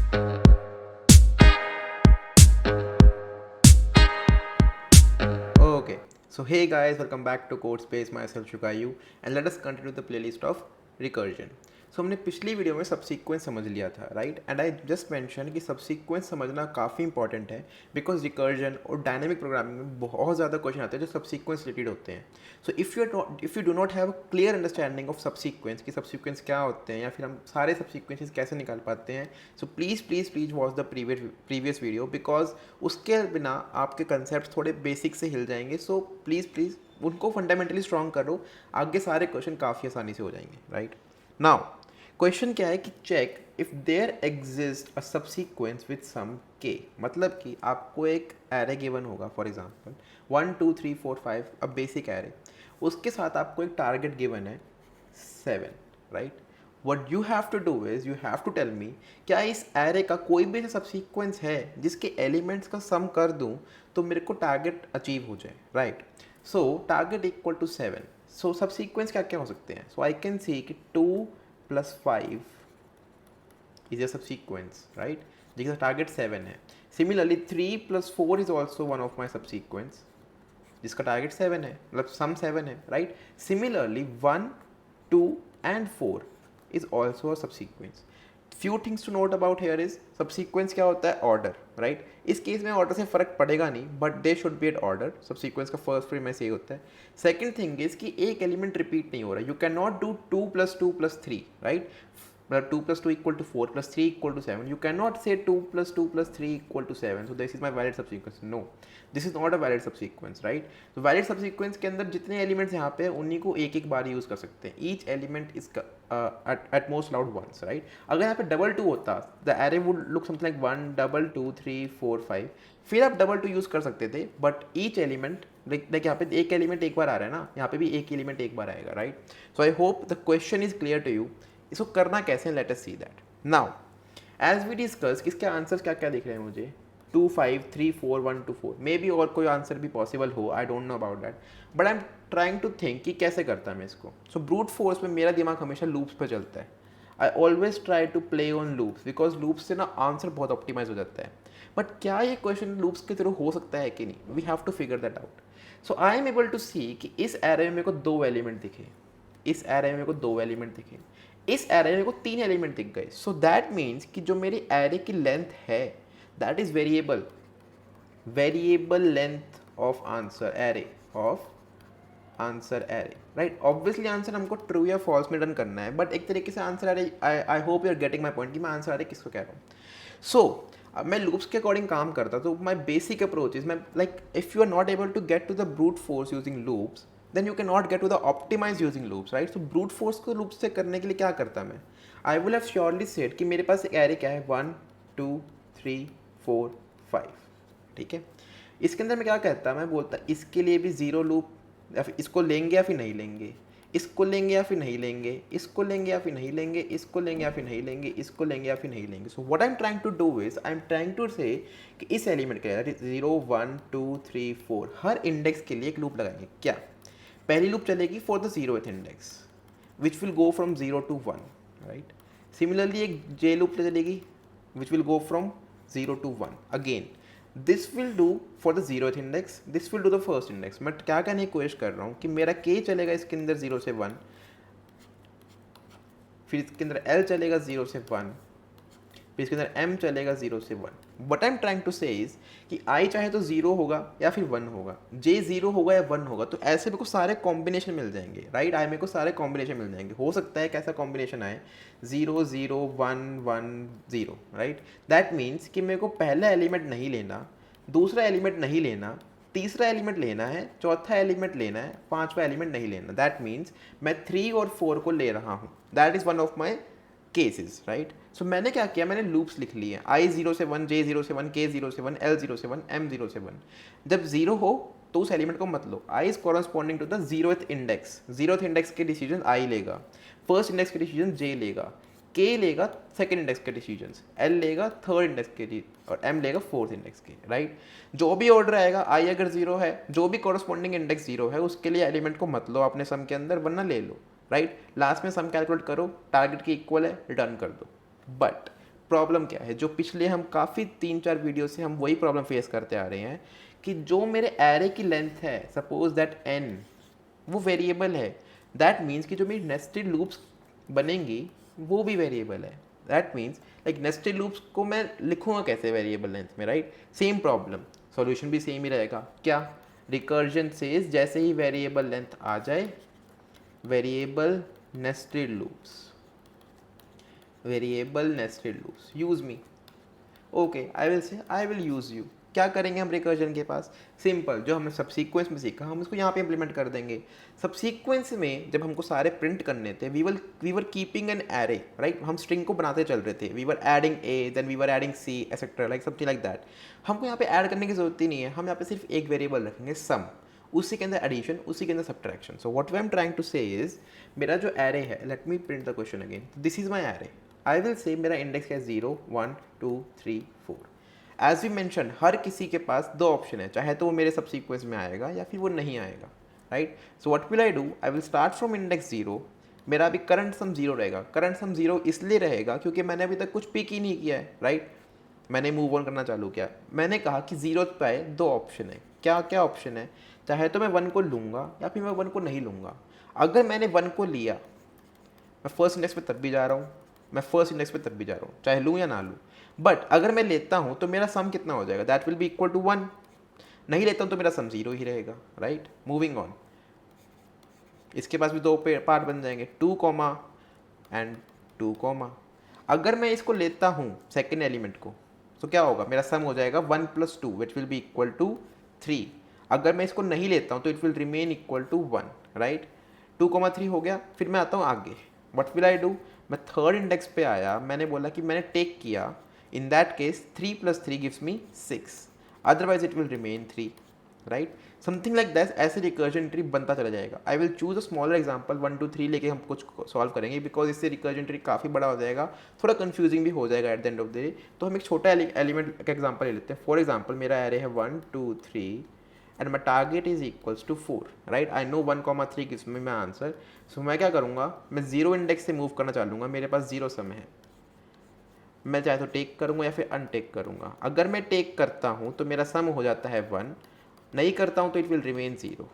Okay, so hey guys, welcome back to Code Space. Myself Shukayu, and let us continue the playlist of recursion. So हमने पिछली video में subsequence समझ लिया था, right? And I just mention कि subsequence समझना काफ़ी important है बिकॉज रिकर्जन और डायनेमिक प्रोग्रामिंग में बहुत ज़्यादा क्वेश्चन आते हैं जो सबसीक्वेंस रिलेटेड होते हैं. So if you do not have a clear understanding of subsequence कि सबसीक्वेंस क्या होते हैं या फिर हम सारे सबसीक्वेंसेस कैसे निकाल पाते हैं, so please watch the previous video because उसके बिना आपके कंसेप्ट थोड़े बेसिक से हिल जाएंगे. सो प्लीज़ उनको फंडामेंटली स्ट्रॉन्ग करो, आगे सारे क्वेश्चन काफ़ी आसानी से हो जाएंगे, राइट? नाउ क्वेश्चन क्या है कि check if there exist a subsequence with sum K. मतलब कि आपको एक एरे गिवन होगा, for example 1 2 3 4 5, a basic array. उसके साथ आपको एक टारगेट गिवन है 7, right? What you have to do is you have to tell me क्या इस एरे का कोई भी ऐसा सबसीक्वेंस है जिसके एलिमेंट्स का सम कर दूं तो मेरे को टारगेट अचीव हो जाए, right? So target equal to 7. So subsequence क्या क्या हो सकते हैं? सो आई कैन सी कि 2 plus 5 is a subsequence, right? जिसका target 7 है. Similarly 3 plus 4 is also one of my subsequence जिसका target 7 है, मतलब sum 7 है, right? Similarly 1 2 and 4 is also a subsequence. Few things to note about here is subsequence क्या होता है? Order, right? इस केस में ऑर्डर से फ़र्क पड़ेगा नहीं, but they should be at order. Subsequence का फर्स्ट प्रीमिस यही होता है. सेकंड थिंग इज कि एक एलिमेंट रिपीट नहीं हो रहा. You can not do 2 + 2 + 3, right? मतलब 2 + 2 = 4 + 3 = 7. You cannot say 2 + 2 + 3 = 7. So this is my valid subsequence. No, this is not a valid subsequence, right? So valid subsequence के अंदर जितने एलिमेंट्स यहाँ पे हैं उन्हीं को एक एक बार यूज़ कर सकते हैं. Each element is at most allowed once, right? अगर यहाँ पे डबल 2 होता, the array would look something like 1 2 2 3 4 5. फिर आप डबल 2 यूज़ कर सकते थे, बट ईच एलिमेंट लाइक यहाँ पे एक एलिमेंट एक बार आ रहा है ना, यहाँ पे भी एक एलिमेंट एक बार आएगा, right? So I hope the question is clear to you. इसको करना कैसे, let us see that. Now as we discuss, इसके आंसर्स क्या क्या दिख रहे हैं मुझे? 2 5 3 4 1 2 4. मे बी और कोई आंसर भी पॉसिबल हो, I don't know about that, but I am trying to think कि कैसे करता है मैं इसको. सो ब्रूट फोर्स में मेरा दिमाग हमेशा लूप्स पर चलता है. I always try to play on loops because loops से ना आंसर बहुत ऑप्टिमाइज हो जाता है. बट क्या ये क्वेश्चन लूप्स के थ्रू हो सकता है कि नहीं? We have to figure that out. So I am able to see कि इस एरे में मेरे को 2 एलिमेंट दिखे, इस एरे में मेरे को 2 एलिमेंट दिखे, इस एरे में मेरे को 3 एलिमेंट दिख गए. सो दैट मीन्स कि जो मेरी एरे की लेंथ है that is variable length of answer array, of answer array, right? Obviously answer हमको ट्रू या फॉल्स में रन करना है, बट एक तरीके से answer array, I hope you are getting my point कि मैं आंसर एरे किसको कह रहा हूँ. सो मैं लूप्स के अकॉर्डिंग काम करता, तो माई बेसिक अप्रोच इज, मैं like if you are not able to get to the brute force using loops, then you can not get to the optimise using loops, right? So brute force को loops से करने के लिए क्या करता मैं? I will have surely said कि मेरे पास एक एरे क्या है, 1 2 3 4 5, ठीक है? इसके अंदर मैं क्या कहता, मैं बोलता इसके लिए भी 0 लूप, या फिर इसको लेंगे या फिर नहीं लेंगे, इसको लेंगे या फिर नहीं लेंगे, इसको लेंगे या फिर नहीं लेंगे, इसको लेंगे या फिर नहीं लेंगे, इसको लेंगे या फिर नहीं लेंगे. So what I am trying to do is I am trying to say कि इस एलिमेंट के 0 1 2 3 4 हर इंडेक्स के लिए एक लूप लगाएंगे. क्या पहली लूप चलेगी for the 0th index which will go from 0 to 1, right? Similarly एक जे लूप चलेगी which will go from 0 to 1 again. This will do for the 0th index, this will do the first index. मैं क्या कहने की कोशिश कर रहा हूँ कि मेरा के चलेगा इसके अंदर 0 से 1, फिर इसके अंदर एल चलेगा 0 से 1, फिर इसके अंदर एम चलेगा 0 से 1. But I am trying to say is कि आई चाहे तो 0 होगा या फिर 1 होगा, जे 0 होगा या 1 होगा, तो ऐसे मेरे को सारे कॉम्बिनेशन मिल जाएंगे, राइट? आई मेरे को सारे कॉम्बिनेशन मिल जाएंगे. हो सकता है कैसा कॉम्बिनेशन आए 0 0 1 1 0, राइट? दैट मीन्स कि मेरे को पहला एलिमेंट नहीं लेना, दूसरा एलिमेंट नहीं लेना, तीसरा एलिमेंट लेना है, चौथा एलिमेंट लेना है, पांचवा एलिमेंट नहीं लेना. दैट मीन्स मैं 3 और 4 को ले रहा हूँ. That is one of my cases, right? So मैंने क्या किया, मैंने लूप्स लिख लिए. आई 0 से 1, जे 0 से 1, के 0 से 1, एल 0 से 1, एम 0 से 1. जब 0 हो तो उस एलिमेंट को मत लो. I is corresponding to the 0th index. 0th index के डिसीजन आई लेगा, फर्स्ट इंडेक्स के डिसीजन जे लेगा, के लेगा सेकेंड इंडेक्स के डिसीजंस, एल लेगा थर्ड इंडेक्स के, और एम लेगा फोर्थ इंडेक्स के, राइट? जो भी ऑर्डर आएगा, आई अगर 0 है, जो भी कॉरस्पॉन्डिंग इंडेक्स 0 है, उसके लिए एलिमेंट को मत लो अपने सम के अंदर, वरना ले लो, राइट? लास्ट में सम कैलकुलेट करो, टारगेट के इक्वल है, रिटर्न कर दो. बट प्रॉब्लम क्या है, जो पिछले हम काफ़ी 3-4 वीडियो से हम वही प्रॉब्लम फेस करते आ रहे हैं कि जो मेरे एरे की लेंथ है, सपोज दैट n, वो वेरिएबल है। दैट मीन्स कि जो मेरी नेस्टेड लूप्स बनेंगी वो भी वेरिएबल है। That means like nested loops को मैं लिखूंगा कैसे वेरिएबल लेंथ में, राइट? सेम प्रॉब्लम, सॉल्यूशन भी सेम ही रहेगा। क्या? रिकर्जन सेज जैसे ही वेरिएबल लेंथ आ जाए, variable nested loops, variable nested loops, use me. Okay, I will से आई विल यूज़ यू। क्या करेंगे हम रिकर्जन के पास? सिंपल, जो हमने सब सीक्वेंस में सीखा हम इसको यहाँ पे इंप्लीमेंट कर देंगे। सब सीक्वेंस में जब हमको सारे प्रिंट करने थे, we were keeping an array, right? हम स्ट्रिंग को बनाते चल रहे थे, we were adding A, then we were adding C, etcetera, like something like that. हमको यहाँ पे ऐड करने की जरूरत ही नहीं है, हम यहाँ पे सिर्फ एक वेरिएबल रखेंगे सम, उसी के अंदर एडिशन, उसी के अंदर subtraction. So what I am trying to say is, मेरा जो एरे है, let me print the question again, this is my array. I will say मेरा इंडेक्स क्या है, 0 1 2 3 4। एज वी मैंशन, हर किसी के पास दो ऑप्शन है, चाहे तो वो मेरे सब सीक्वेंस में आएगा या फिर वो नहीं आएगा, right? So what will I do, I will start from index 0। मेरा अभी करंट सम 0 रहेगा। करंट सम 0 इसलिए रहेगा क्योंकि मैंने अभी तक कुछ पिक ही नहीं किया है, राइट? मैंने मूव ऑन करना चालू किया। मैंने कहा कि 0 पे आए दो ऑप्शन है। क्या क्या ऑप्शन है? चाहे तो मैं 1 को लूँगा या फिर मैं 1 को नहीं लूँगा। अगर मैंने 1 को लिया, मैं फर्स्ट इंडेक्स पे तब भी जा रहा हूँ, मैं फर्स्ट इंडेक्स पे तब भी जा रहा हूँ, चाहे लूँ या ना लूँ। बट अगर मैं लेता हूँ तो मेरा सम कितना हो जाएगा, that will be equal to 1। नहीं लेता हूँ तो मेरा सम 0 ही रहेगा, राइट? मूविंग ऑन, इसके पास भी दो पार्ट बन जाएंगे, 2 कॉमा एंड 2 कॉमा। अगर मैं इसको लेता हूँ सेकेंड एलिमेंट को, तो क्या होगा, मेरा सम हो जाएगा 1 + 2 which will be equal to 3। अगर मैं इसको नहीं लेता हूँ तो it will remain equal to 1, right? 2,3 हो गया। फिर मैं आता हूँ आगे, वट विल आई डू, मैं थर्ड इंडेक्स पे आया, मैंने बोला कि मैंने टेक किया, in that case 3 + 3 gives me 6, otherwise it will remain 3, right? Something like that, ऐसे रिकर्जन ट्री बनता चला जाएगा। I will choose a smaller example, 1 2 3 लेके हम कुछ सॉल्व करेंगे, बिकॉज इससे रिकर्जन ट्री काफ़ी बड़ा हो जाएगा, थोड़ा कंफ्यूजिंग भी हो जाएगा at the end of the day. तो हम एक छोटा एलिमेंट का एग्जाम्पल ले लेते हैं। फॉर एग्जाम्पल, मेरा एरे है 1 2 3 and my target is equals to 4, right? I know 1,3 gives me my answer. So मैं क्या करूँगा, मैं 0 इंडेक्स से मूव करना चालूँगा, मेरे पास 0 समय है। मैं चाहे तो टेक करूँगा या फिर अनटेक करूँगा। अगर मैं टेक करता हूँ तो मेरा सम हो जाता है 1, नहीं करता हूँ तो इट विल रिमेन 0।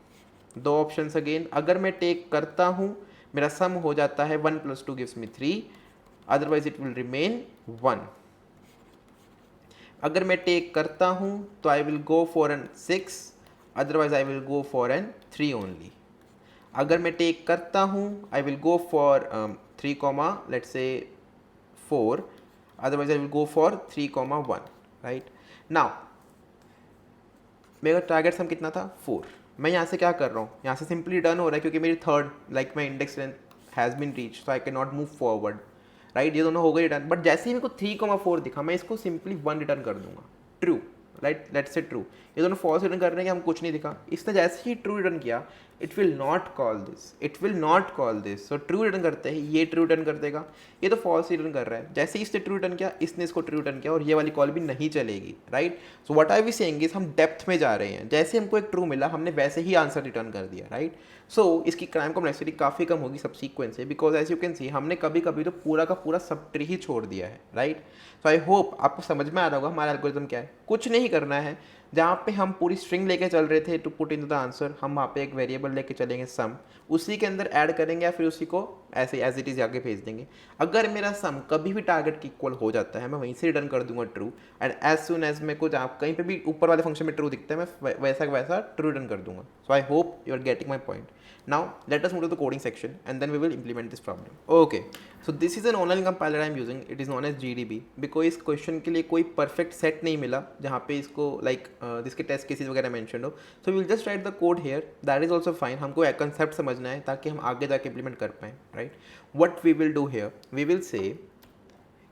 दो ऑप्शंस अगेन, अगर मैं टेक करता हूँ मेरा सम हो जाता है 1 + 2 gives me 3, otherwise it will remain 1। अगर मैं टेक करता हूँ तो I will go for an 6, otherwise I will go for an 3 only. अगर मैं टेक करता हूँ I will go for 3 comma let's say 4, otherwise I will go for 3 comma 1, right? Now मेरा टारगेट सम कितना था, 4। मैं यहाँ से क्या कर रहा हूँ, यहाँ से सिंपली डन हो रहा है क्योंकि मेरी third like my index length has been reach, so I can not move forward, right? ये दोनों हो गए रिटर्न। बट जैसे ही मेरे को 3,4 दिखा, मैं इसको सिंपली 1 रिटर्न कर दूंगा, true, right? Let's say true. ये दोनों फॉल्स रिटर्न कर रहे हैं कि हम कुछ नहीं दिखा। इसने जैसे ही ट्रू रिटर्न किया, it will not call this, it will not call this. So true return करते हैं, ये ट्रू रिटर्न कर देगा, ये तो फॉल्स रिटर्न कर रहा है। जैसे ही इसने ट्रू रिटर्न किया, इसने इसको ट्रू रिटर्न किया, और ये वाली कॉल भी नहीं चलेगी, right? So what I be saying is, हम डेप्थ में जा रहे हैं। जैसे हमको एक ट्रू मिला, हमने वैसे ही आंसर रिटर्न कर दिया, राइट? सो इसकी क्राइम कॉम्प्लेक्सिटी काफ़ी कम होगी सब सीक्वेंस से, because as you can see हमने कभी कभी तो पूरा का पूरा सब ट्री ही छोड़ दिया है, राइट? सो आई होप आपको समझ में आ रहा होगा हमारा एल्गोरिथम क्या है। कुछ नहीं करना है, जहाँ पे हम पूरी स्ट्रिंग लेके चल रहे थे to put in the answer, हम वहाँ पे एक वेरिएबल लेके चलेंगे सम, उसी के अंदर ऐड करेंगे या फिर उसी को ऐसे एज इट इज़ आगे भेज देंगे। अगर मेरा सम कभी भी टारगेट के इक्वल हो जाता है, मैं वहीं से रिटर्न कर दूंगा true, and as soon as मेरे को जहाँ कहीं पे भी ऊपर वाले फंक्शन में ट्रू दिखता है, मैं वैसा वैसा ट्रू रिटर्न कर दूंगा। So I hope you are getting my point. Now let us move to the coding section and then we will implement this problem. Okay, so this is an online compiler I am using. It is known as GDB because इस question के लिए कोई perfect set नहीं मिला जहाँ पे इसको like जिसके टेस्ट केसेस वगैरह मेंशन हो. So will just write the code here, that is also fine. हमको एक कंसेप्ट समझना है ताकि हम आगे जाके इम्प्लीमेंट कर पाएँ, right. What we will do here, we will say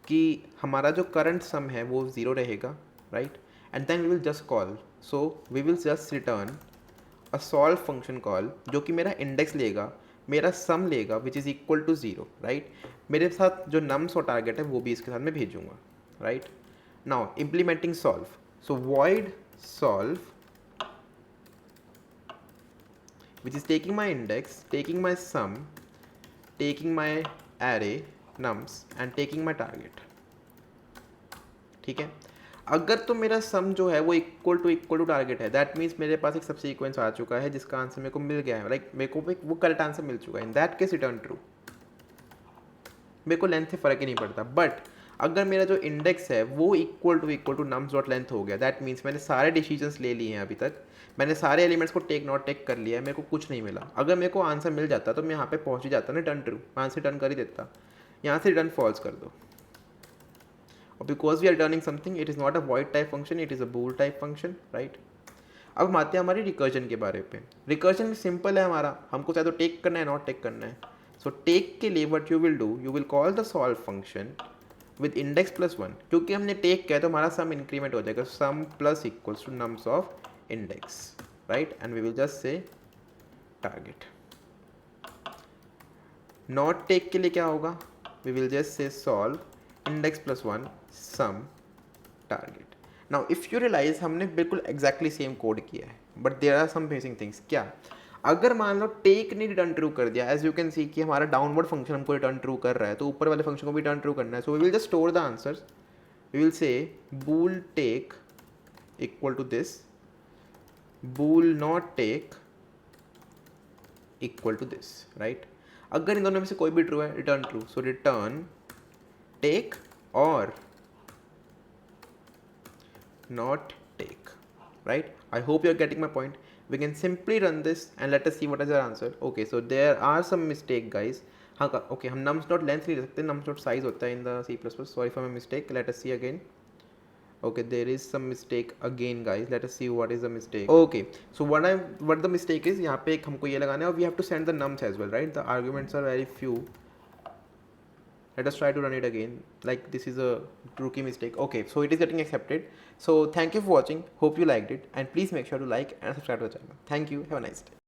कि हमारा जो करंट सम है वो 0 रहेगा, right, and then we will just call. So we will just return a solve function call जो कि मेरा इंडेक्स लेगा, मेरा सम लेगा which is equal to 0, right. मेरे साथ जो नम्स और टारगेट है वो भी इसके साथ में भेजूंगा, right. Now implementing solve, so void solve which is taking my index, taking my sum, taking my array nums and taking my target. ठीक है। अगर तो मेरा सम जो है वो इक्वल टू टारगेट है, दैट मीन्स मेरे पास एक सब सीक्वेंस आ चुका है जिसका आंसर मेरे को मिल गया है, लाइक मेरे को वो करेक्ट आंसर मिल चुका है, इन दैट केस रिटर्न ट्रू, मेरे को लेंथ से फ़र्क ही नहीं पड़ता। बट अगर मेरा जो इंडेक्स है वो equal to nums dot length हो गया, दैट मीन्स मैंने सारे डिसीजंस ले लिए हैं अभी तक, मैंने सारे एलिमेंट्स को टेक नॉट टेक कर लिया है, मेरे को कुछ नहीं मिला। अगर मेरे को आंसर मिल जाता तो मैं यहाँ पे पहुँच ही जाता ना, रिटर्न ट्रू, मैं आंसर रिटर्न कर ही देता। यहाँ से रिटर्न फॉल्स कर दो, और because we are returning something, it is not a void type function, it is a bool type function, right. अब हम आते हैं हमारी रिकर्जन के बारे पे। रिकर्जन सिंपल है हमारा, हमको चाहे तो टेक करना है नॉट टेक करना है। सो टेक के लिए what you will do, you will call the solve function with index plus 1, क्योंकि हमने टेक किया तो हमारा सम इंक्रीमेंट हो जाएगा, sum plus equals to nums of index, right, and we will just say target. Not take के लिए क्या होगा, we will just say solve index plus 1 sum target. Now if you realise हमने बिल्कुल एग्जैक्टली सेम कोड किया है, but there are some basic things. क्या, अगर मान लो टेक ने रिटर्न ट्रू कर दिया, एज यू कैन सी कि हमारा डाउनवर्ड फंक्शन हमको रिटर्न ट्रू कर रहा है, तो ऊपर वाले फंक्शन को भी रिटर्न ट्रू करना है। So we will just store the answers, we will say bool take equal to this, bool not take equal to this, right. अगर इन दोनों में से कोई भी ट्रू है, return true, so return take और not take, right? I hope you're getting my point. We can simply run this and let us see what is our answer. Okay, so there are some mistake guys. हाँ, okay, हम nums dot length नहीं ले सकते, nums dot size होता है in the C++. Sorry for my mistake. Let us see again. Okay, there is some mistake again guys. Let us see what is the mistake. Okay, so what the mistake is, यहाँ पे एक हमको ये लगाना है और we have to send the nums as well, right? The arguments are very few. Let us try to run it again. Like this is a rookie mistake. Okay, so it is getting accepted. So thank you for watching, hope you liked it, and please make sure to like and subscribe to the channel. Thank you, have a nice day.